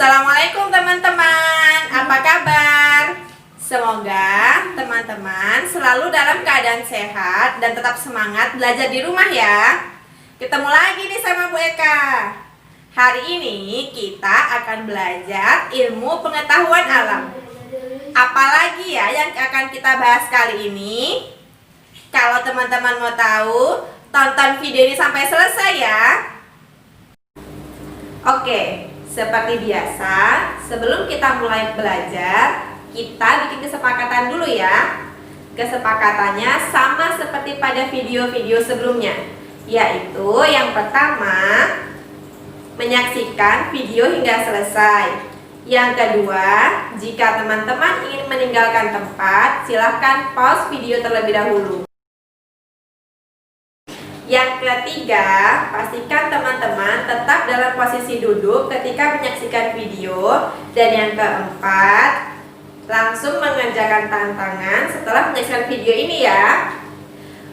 Assalamualaikum teman-teman, apa kabar? Semoga teman-teman selalu dalam keadaan sehat dan tetap semangat belajar di rumah ya. Ketemu lagi nih sama Bu Eka. Hari ini kita akan belajar ilmu pengetahuan alam. Apalagi ya yang akan kita bahas kali ini? Kalau teman-teman mau tahu, tonton video ini sampai selesai ya. Oke. Seperti biasa, sebelum kita mulai belajar, kita bikin kesepakatan dulu ya. Kesepakatannya sama seperti pada video-video sebelumnya, yaitu yang pertama, menyaksikan video hingga selesai. Yang kedua, jika teman-teman ingin meninggalkan tempat, silahkan pause video terlebih dahulu. Yang ketiga, pastikan teman-teman tetap dalam posisi duduk ketika menyaksikan video. Dan yang keempat, langsung mengerjakan tantangan setelah menyaksikan video ini ya.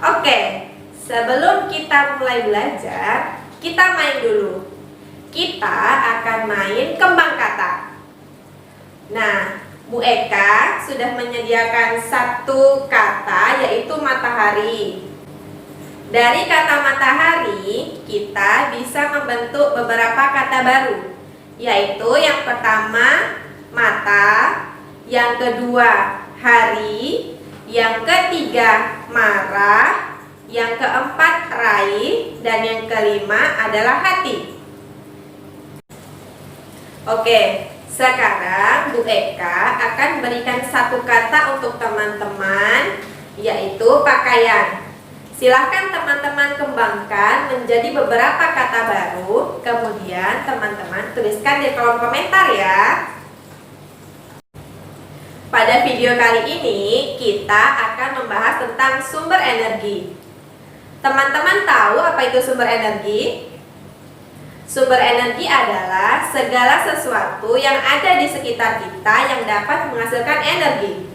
Oke, sebelum kita mulai belajar, kita main dulu. Kita akan main kembang kata. Nah, Bu Eka sudah menyediakan satu kata, yaitu matahari. Dari kata matahari, kita bisa membentuk beberapa kata baru, yaitu yang pertama, mata, yang kedua, hari, yang ketiga, marah, yang keempat, raih, dan yang kelima adalah hati. Oke, sekarang Bu Eka akan berikan satu kata untuk teman-teman, yaitu pakaian. Silahkan teman-teman kembangkan menjadi beberapa kata baru, kemudian teman-teman tuliskan di kolom komentar ya. Pada video kali ini kita akan membahas tentang sumber energi. Teman-teman tahu apa itu sumber energi? Sumber energi adalah segala sesuatu yang ada di sekitar kita yang dapat menghasilkan energi.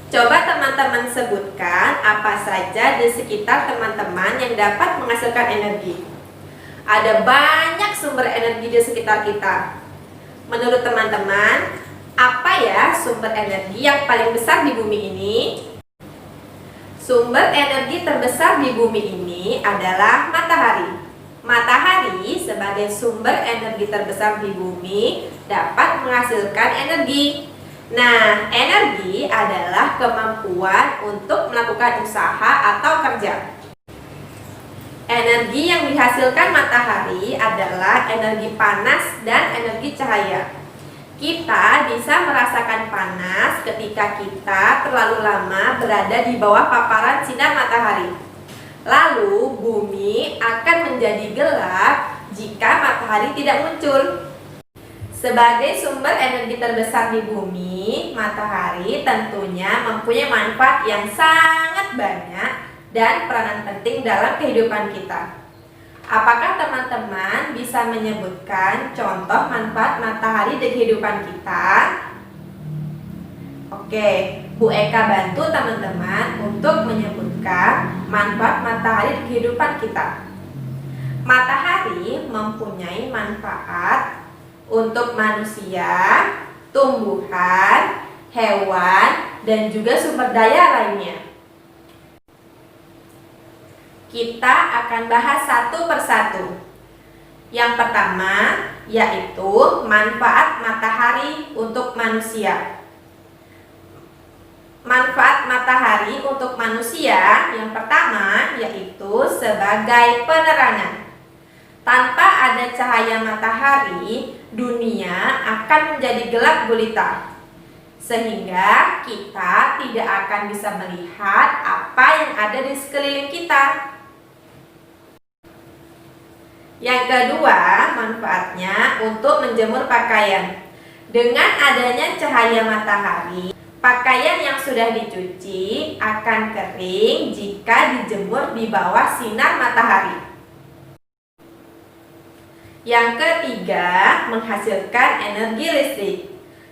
Coba teman-teman sebutkan apa saja di sekitar teman-teman yang dapat menghasilkan energi. Ada banyak sumber energi di sekitar kita. Menurut teman-teman, apa ya sumber energi yang paling besar di bumi ini? Sumber energi terbesar di bumi ini adalah matahari. Matahari sebagai sumber energi terbesar di bumi dapat menghasilkan energi. Nah, energi adalah kemampuan untuk melakukan usaha atau kerja. Energi yang dihasilkan matahari adalah energi panas dan energi cahaya. Kita bisa merasakan panas ketika kita terlalu lama berada di bawah paparan sinar matahari. Lalu, bumi akan menjadi gelap jika matahari tidak muncul. Sebagai sumber energi terbesar di bumi, matahari tentunya mempunyai manfaat yang sangat banyak dan peranan penting dalam kehidupan kita. Apakah teman-teman bisa menyebutkan contoh manfaat matahari di kehidupan kita? Oke, Bu Eka bantu teman-teman untuk menyebutkan manfaat matahari di kehidupan kita. Matahari mempunyai manfaat untuk manusia, tumbuhan, hewan, dan juga sumber daya lainnya. Kita akan bahas satu persatu. Yang pertama, yaitu manfaat matahari untuk manusia. Manfaat matahari untuk manusia yang pertama yaitu sebagai penerangan. Tanpa ada cahaya matahari, dunia akan menjadi gelap gulita, sehingga kita tidak akan bisa melihat apa yang ada di sekeliling kita. Yang kedua, manfaatnya untuk menjemur pakaian. Dengan adanya cahaya matahari, pakaian yang sudah dicuci akan kering jika dijemur di bawah sinar matahari. Yang ketiga, menghasilkan energi listrik.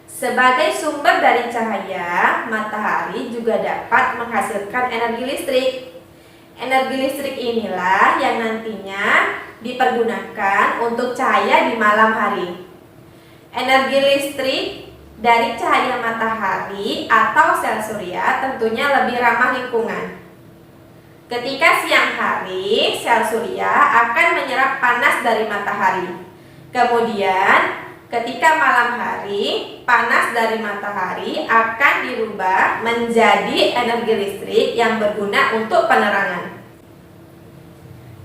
Sebagai sumber dari cahaya, matahari juga dapat menghasilkan energi listrik. Energi listrik inilah yang nantinya dipergunakan untuk cahaya di malam hari. Energi listrik dari cahaya matahari atau sel surya tentunya lebih ramah lingkungan. Ketika siang hari, sel surya akan menyerap panas dari matahari. Kemudian, ketika malam hari, panas dari matahari akan dirubah menjadi energi listrik yang berguna untuk penerangan.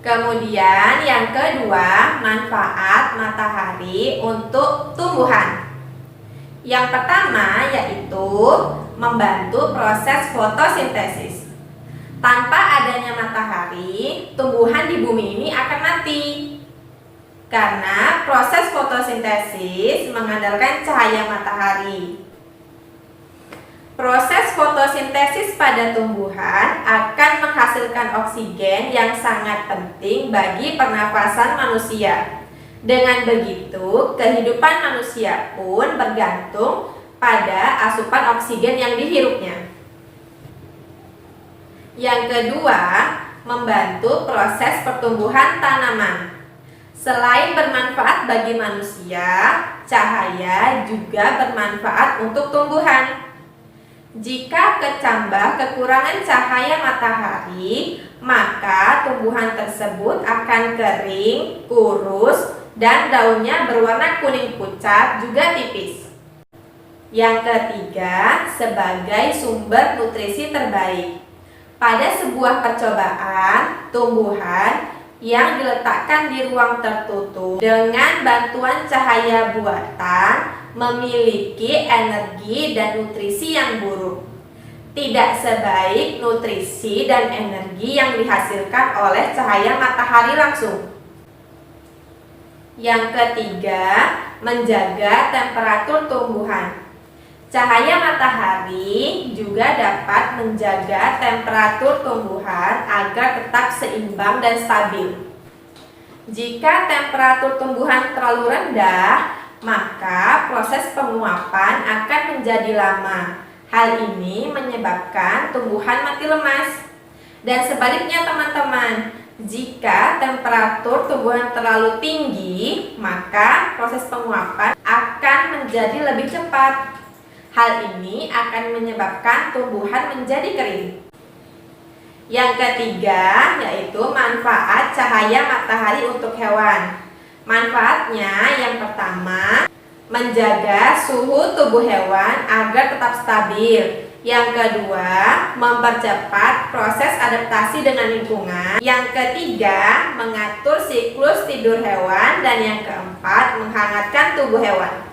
Kemudian yang kedua, manfaat matahari untuk tumbuhan. Yang pertama yaitu membantu proses fotosintesis. Tanpa adanya matahari, tumbuhan di bumi ini akan mati. Karena proses fotosintesis mengandalkan cahaya matahari. Proses fotosintesis pada tumbuhan akan menghasilkan oksigen yang sangat penting bagi pernafasan manusia. Dengan begitu, kehidupan manusia pun bergantung pada asupan oksigen yang dihirupnya. Yang kedua, membantu proses pertumbuhan tanaman. Selain bermanfaat bagi manusia, cahaya juga bermanfaat untuk tumbuhan. Jika kecambah kekurangan cahaya matahari, maka tumbuhan tersebut akan kering, kurus, dan daunnya berwarna kuning pucat juga tipis. Yang ketiga, sebagai sumber nutrisi terbaik. Pada sebuah percobaan, tumbuhan yang diletakkan di ruang tertutup dengan bantuan cahaya buatan memiliki energi dan nutrisi yang buruk. Tidak sebaik nutrisi dan energi yang dihasilkan oleh cahaya matahari langsung. Yang ketiga, menjaga temperatur tumbuhan. Cahaya matahari juga dapat menjaga temperatur tumbuhan agar tetap seimbang dan stabil. Jika temperatur tumbuhan terlalu rendah, maka proses penguapan akan menjadi lama. Hal ini menyebabkan tumbuhan mati lemas. Dan sebaliknya teman-teman, jika temperatur tumbuhan terlalu tinggi, maka proses penguapan akan menjadi lebih cepat. Hal ini akan menyebabkan tumbuhan menjadi kering. Yang ketiga yaitu manfaat cahaya matahari untuk hewan. Manfaatnya yang pertama, menjaga suhu tubuh hewan agar tetap stabil. Yang kedua, mempercepat proses adaptasi dengan lingkungan. Yang ketiga, mengatur siklus tidur hewan. Dan yang keempat, menghangatkan tubuh hewan.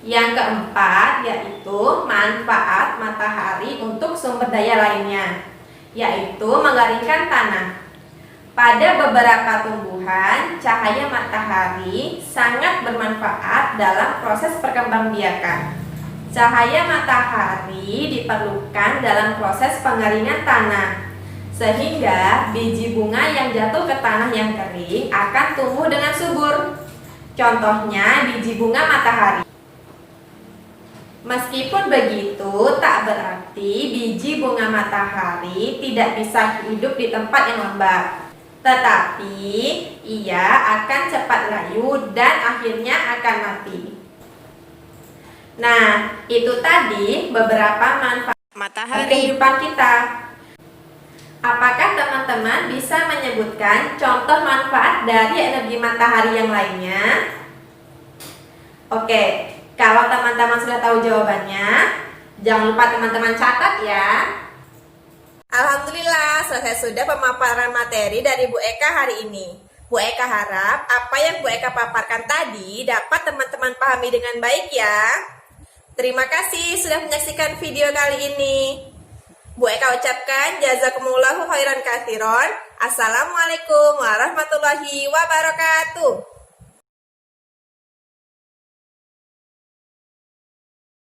Yang keempat yaitu manfaat matahari untuk sumber daya lainnya, yaitu mengeringkan tanah. Pada beberapa tumbuhan, cahaya matahari sangat bermanfaat dalam proses perkembangbiakan. Cahaya matahari diperlukan dalam proses pengeringan tanah, sehingga biji bunga yang jatuh ke tanah yang kering akan tumbuh dengan subur. Contohnya biji bunga matahari. Meskipun begitu, tak berarti biji bunga matahari tidak bisa hidup di tempat yang lembab. Tetapi ia akan cepat layu dan akhirnya akan mati. Nah, itu tadi beberapa manfaat matahari kehidupan kita. Apakah teman-teman bisa menyebutkan contoh manfaat dari energi matahari yang lainnya? Oke, kalau teman-teman sudah tahu jawabannya, jangan lupa teman-teman catat ya. Alhamdulillah, selesai sudah pemaparan materi dari Bu Eka hari ini. Bu Eka harap apa yang Bu Eka paparkan tadi dapat teman-teman pahami dengan baik ya. Terima kasih sudah menyaksikan video kali ini. Bu Eka ucapkan jazakumullahu khairan katsiron. Assalamualaikum warahmatullahi wabarakatuh.